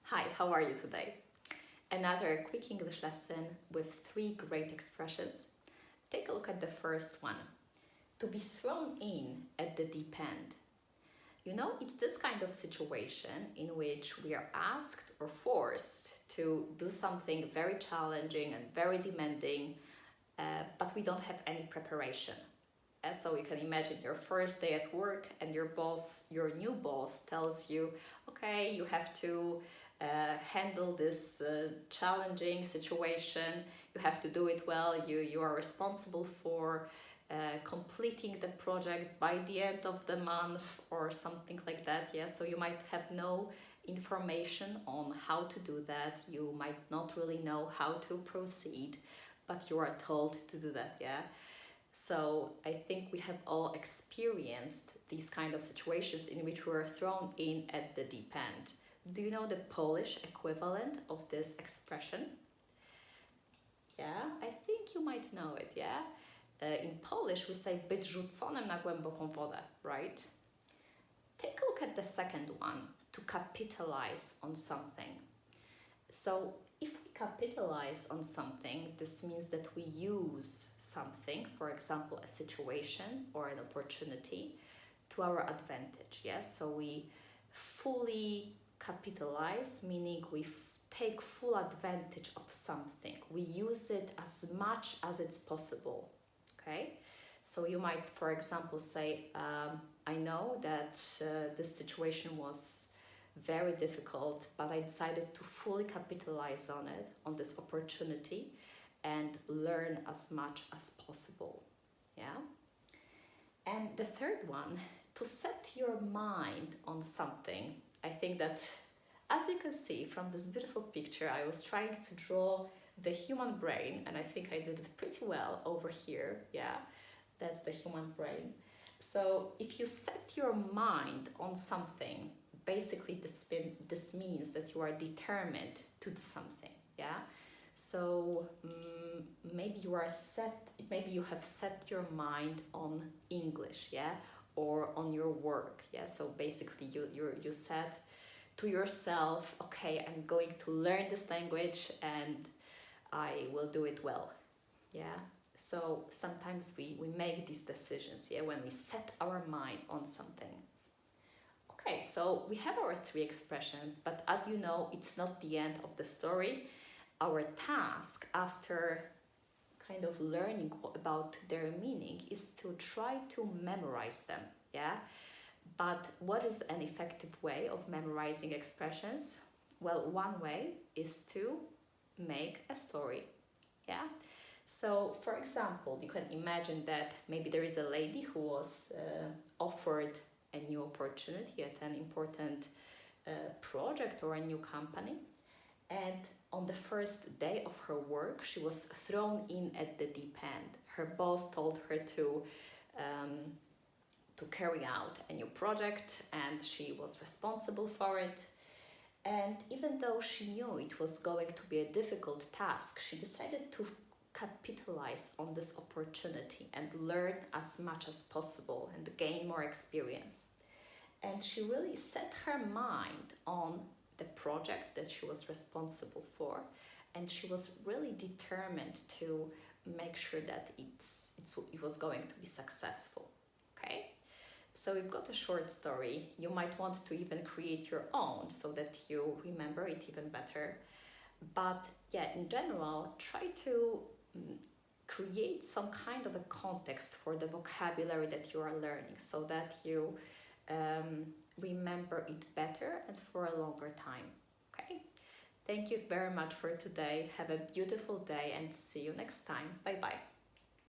Hi, how are you today? Another quick English lesson with 3 great expressions. Take a look at the first one. To be thrown in at the deep end. You know, it's this kind of situation in which we are asked or forced to do something very challenging and very demanding, but we don't have any preparation. So you can imagine your first day at work and your new boss tells you, okay, you have to handle this challenging situation. You have to do it well. You are responsible for completing the project by the end of the month or something like that. Yeah, so you might have no information on how to do that. You might not really know how to proceed, but you are told to do that. Yeah. So I think we have all experienced these kind of situations in which we are thrown in at the deep end. Do you know the Polish equivalent of this expression? Yeah, I think you might know it, yeah? In Polish we say być rzuconym na głęboką wodę, right? Take a look at the second one, to capitalize on something. So if we capitalize on something, this means that we use something, for example, a situation or an opportunity, to our advantage. Yes, so we fully capitalize, meaning we take full advantage of something. We use it as much as it's possible. Okay, so you might, for example, say, I know that this situation was very difficult, but I decided to fully capitalize on it, on this opportunity, and learn as much as possible. Yeah. And the third one, to set your mind on something. I think that, as you can see from this beautiful picture, I was trying to draw the human brain, and I think I did it pretty well over here. Yeah, that's the human brain. So if you set your mind on something, basically this means that you are determined to do something. Yeah. So maybe you have set your mind on English, yeah, or on your work, yeah. So basically you said to yourself, okay, I'm going to learn this language and I will do it well, yeah. So sometimes we make these decisions, yeah, when we set our mind on something. Okay, so we have our 3 expressions, but as you know, it's not the end of the story. Our task after kind of learning about their meaning is to try to memorize them, yeah? But what is an effective way of memorizing expressions? Well, one way is to make a story, yeah? So, for example, you can imagine that maybe there is a lady who was offered a new opportunity at an important project or a new company, and on the first day of her work, she was thrown in at the deep end. Her boss told her to carry out a new project, and she was responsible for it. And even though she knew it was going to be a difficult task, she decided to capitalize on this opportunity and learn as much as possible and gain more experience. And she really set her mind on the project that she was responsible for, and she was really determined to make sure that it was going to be successful. Okay, so we've got a short story. You might want to even create your own so that you remember it even better, but yeah, in general, try to create some kind of a context for the vocabulary that you are learning so that you remember it better and for a longer time. Okay, thank you very much for today. Have a beautiful day and see you next time. Bye bye.